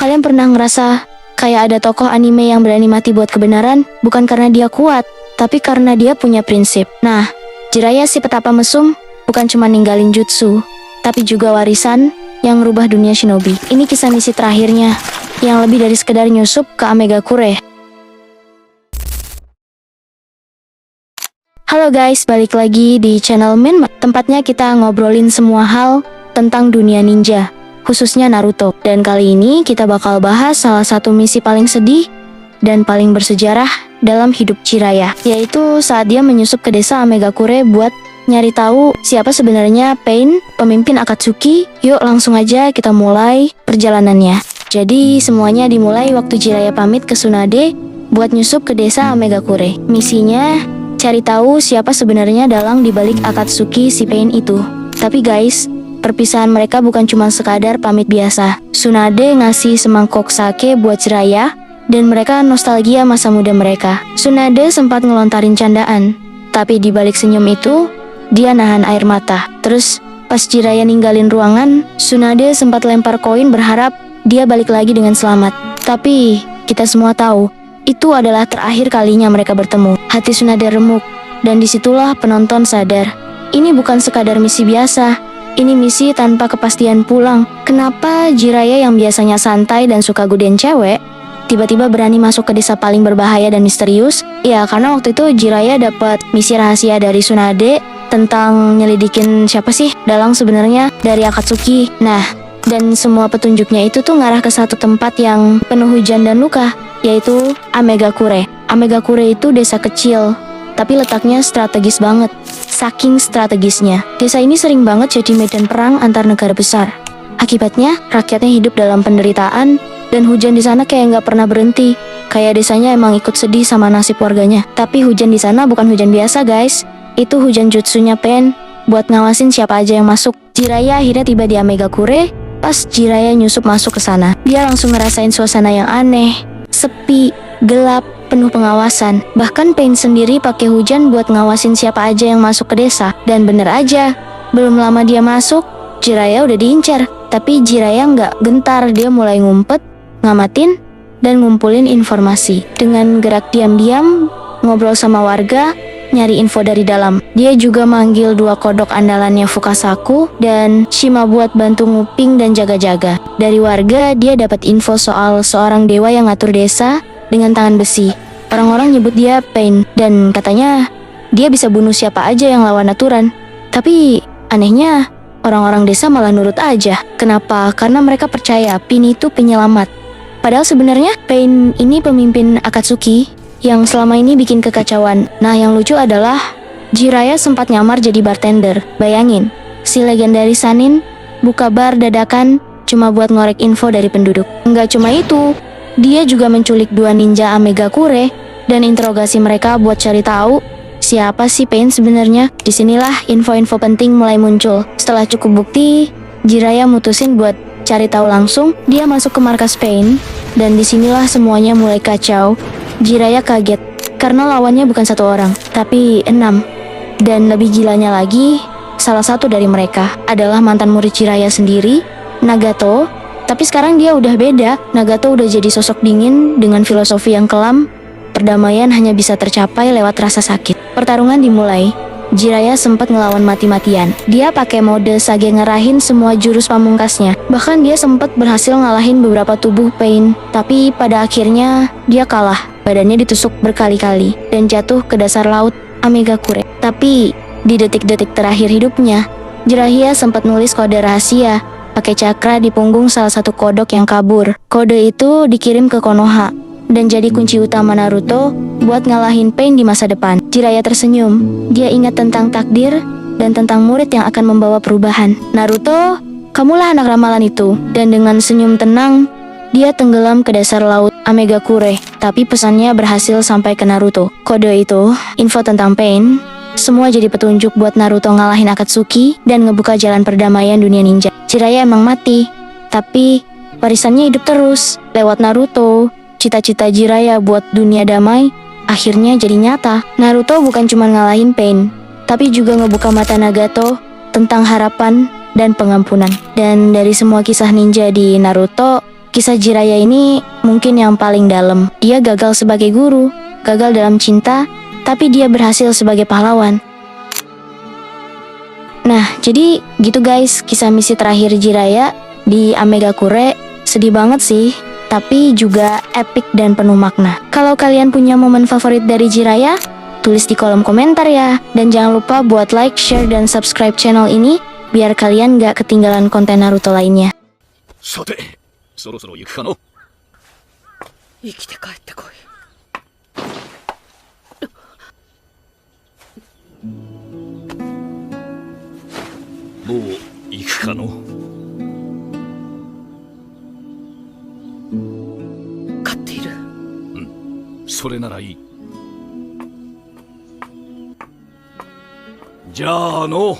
Kalian pernah ngerasa kayak ada tokoh anime yang berani mati buat kebenaran? Bukan karena dia kuat, tapi karena dia punya prinsip. Nah, Jiraiya si petapa mesum bukan cuma ninggalin jutsu, tapi juga warisan yang merubah dunia shinobi. Ini kisah misi terakhirnya, yang lebih dari sekedar nyusup ke Amegakure. Halo guys, balik lagi di channel Min. Tempatnya kita ngobrolin semua hal tentang dunia ninja, khususnya Naruto. Dan kali ini kita bakal bahas salah satu misi paling sedih dan paling bersejarah dalam hidup Jiraiya, yaitu saat dia menyusup ke desa Amegakure buat nyari tahu siapa sebenarnya Pain, pemimpin Akatsuki. Yuk langsung aja kita mulai perjalanannya. Jadi semuanya dimulai waktu Jiraiya pamit ke Tsunade buat nyusup ke desa Amegakure. Misinya cari tahu siapa sebenarnya dalang dibalik Akatsuki si Pain itu. Tapi guys, perpisahan mereka bukan cuma sekadar pamit biasa. Tsunade ngasih semangkok sake buat Jiraiya, dan mereka nostalgia masa muda mereka. Tsunade sempat ngelontarin candaan, tapi dibalik senyum itu, dia nahan air mata. Terus pas Jiraiya ninggalin ruangan, Tsunade sempat lempar koin berharap dia balik lagi dengan selamat. Tapi kita semua tahu, itu adalah terakhir kalinya mereka bertemu. Hati Tsunade remuk, dan disitulah penonton sadar. Ini bukan sekadar misi biasa, ini misi tanpa kepastian pulang. Kenapa Jiraiya yang biasanya santai dan suka godain cewek, tiba-tiba berani masuk ke desa paling berbahaya dan misterius? Ya, karena waktu itu Jiraiya dapat misi rahasia dari Tsunade tentang nyelidikin siapa sih dalang sebenarnya dari Akatsuki. Nah, dan semua petunjuknya itu tuh ngarah ke satu tempat yang penuh hujan dan luka, yaitu Amegakure. Amegakure itu desa kecil, tapi letaknya strategis banget. Saking strategisnya, desa ini sering banget jadi medan perang antar negara besar. Akibatnya, rakyatnya hidup dalam penderitaan, dan hujan di sana kayak nggak pernah berhenti. Kayak desanya emang ikut sedih sama nasib warganya. Tapi hujan di sana bukan hujan biasa guys, itu hujan jutsunya Pain buat ngawasin siapa aja yang masuk. Jiraiya akhirnya tiba di Amegakure. Pas Jiraiya nyusup masuk ke sana, dia langsung ngerasain suasana yang aneh, sepi, gelap, penuh pengawasan. Bahkan Pain sendiri pakai hujan buat ngawasin siapa aja yang masuk ke desa. Dan bener aja, belum lama dia masuk, Jiraiya udah diincar. Tapi Jiraiya nggak gentar, dia mulai ngumpet, ngamatin, dan ngumpulin informasi. Dengan gerak diam-diam, ngobrol sama warga, nyari info dari dalam. Dia juga manggil dua kodok andalannya Fukasaku dan Shima buat bantu nguping dan jaga-jaga. Dari warga, dia dapat info soal seorang dewa yang ngatur desa dengan tangan besi. Orang-orang nyebut dia Pain, dan katanya dia bisa bunuh siapa aja yang lawan aturan. Tapi anehnya, orang-orang desa malah nurut aja. Kenapa? Karena mereka percaya Pain itu penyelamat. Padahal sebenarnya Pain ini pemimpin Akatsuki yang selama ini bikin kekacauan. Nah, yang lucu adalah Jiraiya sempat nyamar jadi bartender. Bayangin, si legendaris Sannin buka bar dadakan cuma buat ngorek info dari penduduk. Enggak cuma itu, dia juga menculik dua ninja Amegakure dan interogasi mereka buat cari tahu siapa sih Pain sebenarnya. Disinilah info-info penting mulai muncul. Setelah cukup bukti, Jiraiya mutusin buat cari tahu langsung. Dia masuk ke markas Pain, dan disinilah semuanya mulai kacau. Jiraiya kaget, karena lawannya bukan satu orang, tapi 6. Dan lebih gilanya lagi, salah satu dari mereka adalah mantan murid Jiraiya sendiri, Nagato. Tapi sekarang dia udah beda. Nagato udah jadi sosok dingin dengan filosofi yang kelam. Perdamaian hanya bisa tercapai lewat rasa sakit. Pertarungan dimulai. Jiraiya sempat ngelawan mati-matian. Dia pakai mode Sage ngerahin semua jurus pamungkasnya. Bahkan dia sempat berhasil ngalahin beberapa tubuh Pain. Tapi pada akhirnya dia kalah. Badannya ditusuk berkali-kali dan jatuh ke dasar laut Amegakure. Tapi di detik-detik terakhir hidupnya, Jiraiya sempat nulis kode rahasia pakai cakra di punggung salah satu kodok yang kabur. Kode itu dikirim ke Konoha dan jadi kunci utama Naruto buat ngalahin Pain di masa depan. Jiraiya tersenyum. Dia ingat tentang takdir dan tentang murid yang akan membawa perubahan. Naruto, kamulah anak ramalan itu. Dan dengan senyum tenang, dia tenggelam ke dasar laut Amegakure. Tapi pesannya berhasil sampai ke Naruto. Kode itu, info tentang Pain, semua jadi petunjuk buat Naruto ngalahin Akatsuki dan ngebuka jalan perdamaian dunia ninja. Jiraiya emang mati, tapi warisannya hidup terus. Lewat Naruto, cita-cita Jiraiya buat dunia damai akhirnya jadi nyata. Naruto bukan cuma ngalahin Pain, tapi juga ngebuka mata Nagato tentang harapan dan pengampunan. Dan dari semua kisah ninja di Naruto, Kisah Jiraiya ini mungkin yang paling dalam. Dia gagal sebagai guru, gagal dalam cinta, tapi dia berhasil sebagai pahlawan. Nah, jadi gitu guys, kisah misi terakhir Jiraiya di Amegakure. Sedih banget sih, tapi juga epic dan penuh makna. Kalau kalian punya momen favorit dari Jiraiya, tulis di kolom komentar ya. Dan jangan lupa buat like, share, dan subscribe channel ini, biar kalian gak ketinggalan konten Naruto lainnya. さて、そろそろ行くかの。生きて帰ってこい。もう行くかの。勝っている。それならいい。じゃあの。